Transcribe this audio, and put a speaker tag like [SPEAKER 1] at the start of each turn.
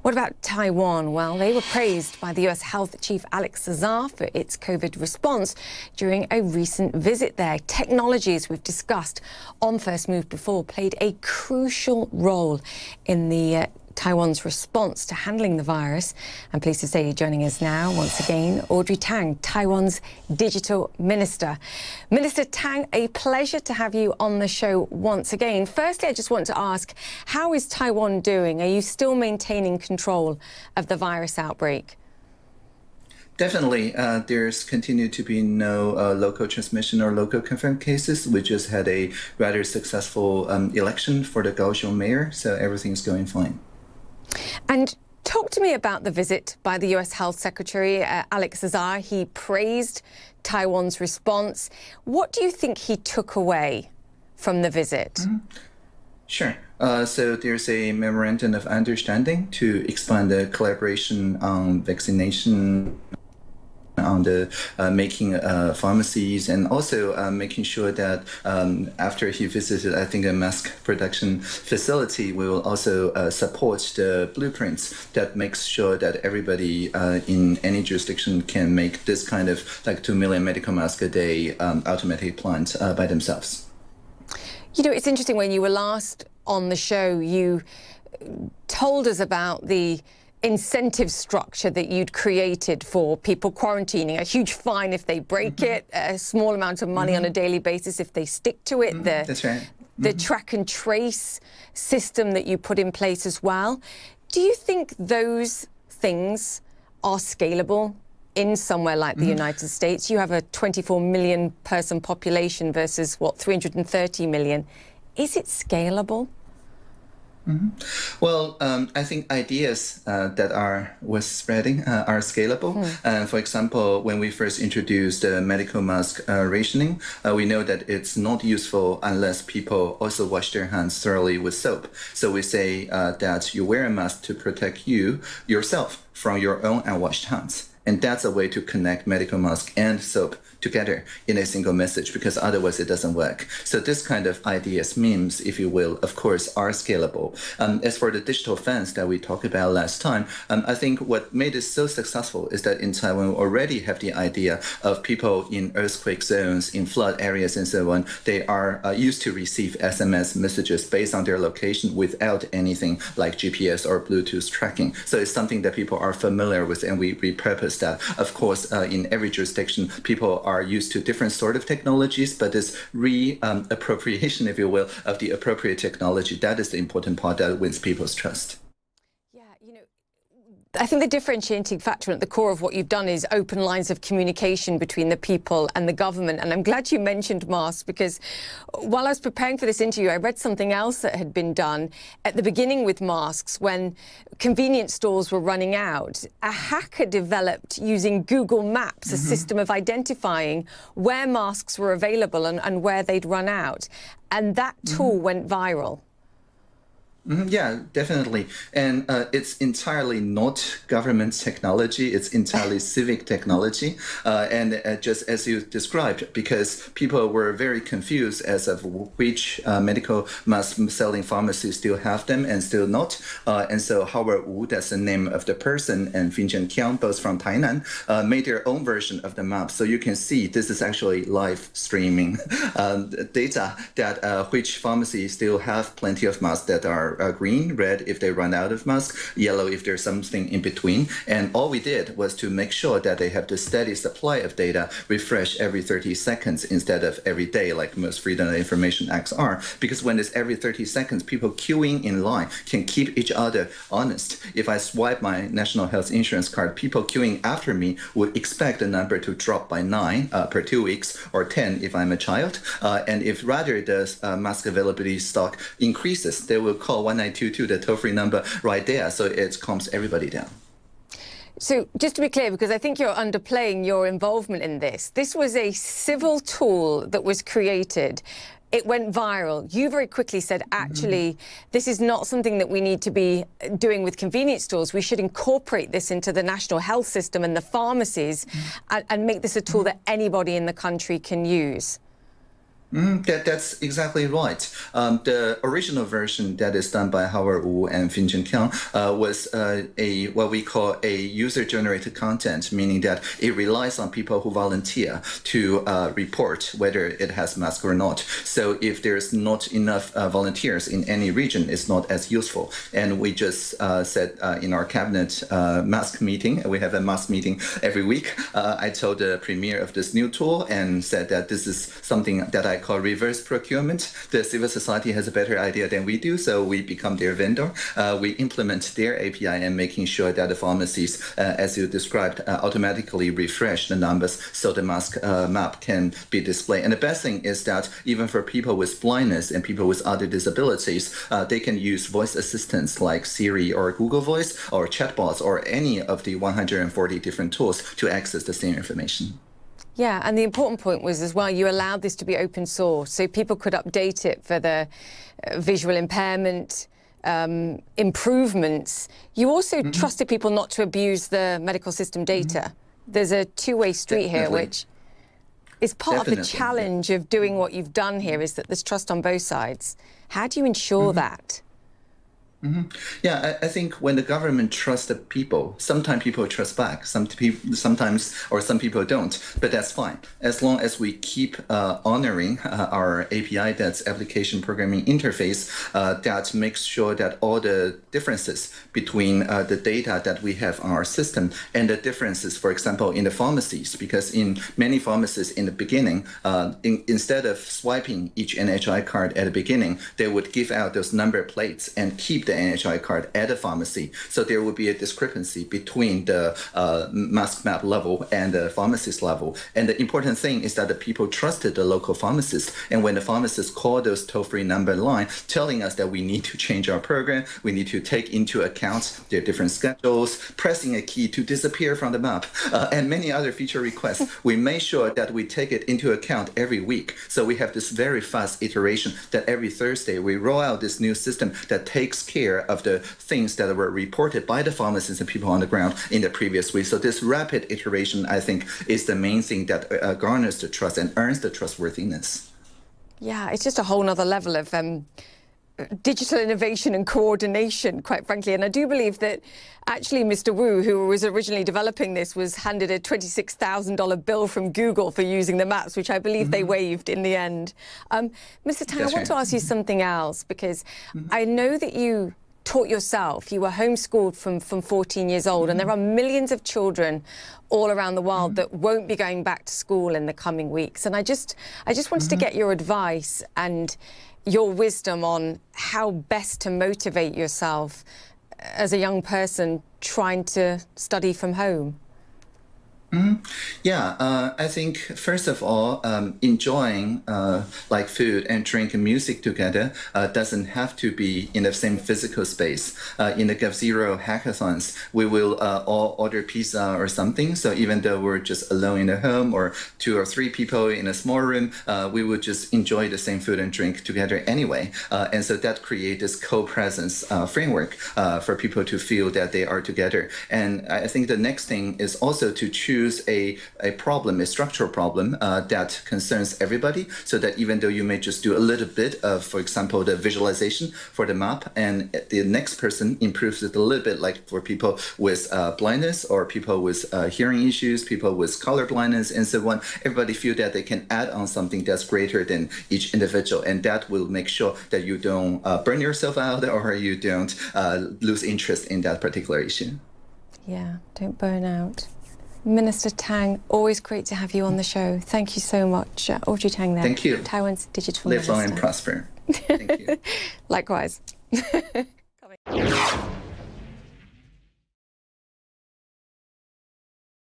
[SPEAKER 1] What about Taiwan? Well, they were praised by the US Health Chief Alex Azar for its COVID response during a recent visit there. Technology, as we've discussed on First Move before, played a crucial role in the Taiwan's response to handling the virus. I'm pleased to say joining us now, once again, Audrey Tang, Taiwan's Digital Minister. Minister Tang, a pleasure to have you on the show once again. Firstly, I just want to ask, how is Taiwan doing? Are you still maintaining control of the virus outbreak?
[SPEAKER 2] Definitely. There's continued to be no local transmission or local confirmed cases. We just had a rather successful election for the Kaohsiung mayor, so everything's going fine.
[SPEAKER 1] And talk to me about the visit by the US Health Secretary, Alex Azar. He praised Taiwan's response. What do you think he took away from the visit?
[SPEAKER 2] Sure. So there's a memorandum of understanding to expand the collaboration on vaccination, on the making pharmacies, and also making sure that after he visited, I think, a mask production facility, we will also support the blueprints that makes sure that everybody in any jurisdiction can make this kind of like 2 million medical masks a day automatic plant by themselves.
[SPEAKER 1] You know, it's interesting, when you were last on the show, you told us about the incentive structure that you'd created for people quarantining, a huge fine if they break it, a small amount of money on a daily basis if they stick to it,
[SPEAKER 2] That's right.
[SPEAKER 1] The track and trace system that you put in place as well. Do you think those things are scalable in somewhere like the United States? You have a 24 million person population versus, what, 330 million. Is it scalable?
[SPEAKER 2] Well, I think ideas that are worth spreading are scalable. For example, when we first introduced medical mask rationing, we know that it's not useful unless people also wash their hands thoroughly with soap. So we say that you wear a mask to protect yourself from your own unwashed hands. And that's a way to connect medical mask and soap together in a single message, because otherwise it doesn't work. So this kind of ideas, memes, if you will, of course, are scalable. As for the digital fence that we talked about last time, I think what made it so successful is that in Taiwan, we already have the idea of people in earthquake zones, in flood areas and so on. They are used to receive SMS messages based on their location without anything like GPS or Bluetooth tracking. So it's something that people are familiar with, and we repurpose that. Of course, in every jurisdiction, people are used to different sort of technologies, but this appropriation, if you will, of the appropriate technology, that is the important part that wins people's trust.
[SPEAKER 1] Yeah, you know, I think the differentiating factor at the core of what you've done is open lines of communication between the people and the government. And I'm glad you mentioned masks, because while I was preparing for this interview, I read something else that had been done at the beginning with masks. When convenience stores were running out, a hacker developed, using Google Maps, a system of identifying where masks were available and where they'd run out. And that tool went viral.
[SPEAKER 2] Yeah, definitely. And it's entirely not government technology. It's entirely civic technology. And just as you described, because people were very confused as of which medical mask selling pharmacies still have them and still not. And so Howard Wu, that's the name of the person, and Finchen Kiang, both from Tainan, made their own version of the map. So you can see this is actually live streaming data that which pharmacies still have plenty of masks that are green, red if they run out of masks, yellow if there's something in between. And all we did was to make sure that they have the steady supply of data, refresh every 30 seconds instead of every day, like most Freedom of Information Acts are. Because when it's every 30 seconds, people queuing in line can keep each other honest. If I swipe my national health insurance card, people queuing after me would expect the number to drop by 9 per 2 weeks, or 10 if I'm a child. And if rather the mask availability stock increases, they will call 1922, the toll-free number right there, so it calms everybody down.
[SPEAKER 1] So just to be clear, because I think you're underplaying your involvement in this, this was a civil tool that was created. It went viral. You very quickly said, actually, this is not something that we need to be doing with convenience stores. We should incorporate this into the national health system and the pharmacies and make this a tool that anybody in the country can use.
[SPEAKER 2] That's exactly right. The original version that is done by Howard Wu and Finjin Kiang was what we call a user-generated content, meaning that it relies on people who volunteer to report whether it has mask or not. So if there's not enough volunteers in any region, it's not as useful. And we just said in our cabinet mask meeting, we have a mask meeting every week. I told the premier of this new tool and said that this is something that I call reverse procurement. The civil society has a better idea than we do, so we become their vendor. We implement their API and making sure that the pharmacies, as you described, automatically refresh the numbers so the mask map can be displayed. And the best thing is that even for people with blindness and people with other disabilities, they can use voice assistants like Siri or Google Voice or chatbots or any of the 140 different tools to access the same information.
[SPEAKER 1] Yeah, and the important point was as well, you allowed this to be open source, so people could update it for the visual impairment improvements. You also trusted people not to abuse the medical system data. There's a two-way street here, which is part of the challenge of doing what you've done here, is that there's trust on both sides. How do you ensure that?
[SPEAKER 2] Yeah, I think when the government trusts the people, sometimes people trust back, sometimes some people don't, but that's fine. As long as we keep honoring our API, that's application programming interface, that makes sure that all the differences between the data that we have on our system and the differences, for example, in the pharmacies, because in many pharmacies in the beginning, instead of swiping each NHI card at the beginning, they would give out those number plates and keep the NHI card at a pharmacy. So there would be a discrepancy between the mask map level and the pharmacist level. And the important thing is that the people trusted the local pharmacist. And when the pharmacist called those toll-free number line, telling us that we need to change our program, we need to take into account their different schedules, pressing a key to disappear from the map, and many other feature requests, we made sure that we take it into account every week. So we have this very fast iteration that every Thursday we roll out this new system that takes care of the things that were reported by the pharmacists and people on the ground in the previous week. So this rapid iteration, I think, is the main thing that garners the trust and earns the trustworthiness.
[SPEAKER 1] Yeah, it's just a whole nother level of digital innovation and coordination, quite frankly. And I do believe that actually Mr. Wu, who was originally developing this, was handed a $26,000 bill from Google for using the maps, which I believe they waived in the end. Mr. Tang, I want to ask you something else, because I know that you taught yourself. You were homeschooled from 14 years old, and there are millions of children all around the world that won't be going back to school in the coming weeks. And I just wanted to get your advice and your wisdom on how best to motivate yourself as a young person trying to study from home.
[SPEAKER 2] Yeah, I think first of all, enjoying like food and drink and music together doesn't have to be in the same physical space. In the GovZero hackathons, we will all order pizza or something. So even though we're just alone in the home or 2 or 3 people in a small room, we would just enjoy the same food and drink together anyway. And so that creates this co-presence framework for people to feel that they are together. And I think the next thing is also to choose a problem, a structural problem that concerns everybody, so that even though you may just do a little bit of, for example, the visualization for the map, and the next person improves it a little bit, like for people with blindness or people with hearing issues, people with color blindness, and so on, everybody feel that they can add on something that's greater than each individual, and that will make sure that you don't burn yourself out or you don't lose interest in that particular issue.
[SPEAKER 1] Yeah, don't burn out. Minister Tang, always great to have you on the show. Thank you so much. Audrey Tang there.
[SPEAKER 2] Thank you.
[SPEAKER 1] Taiwan's digital
[SPEAKER 2] Live
[SPEAKER 1] minister.
[SPEAKER 2] long and prosper. Thank you.
[SPEAKER 1] Likewise.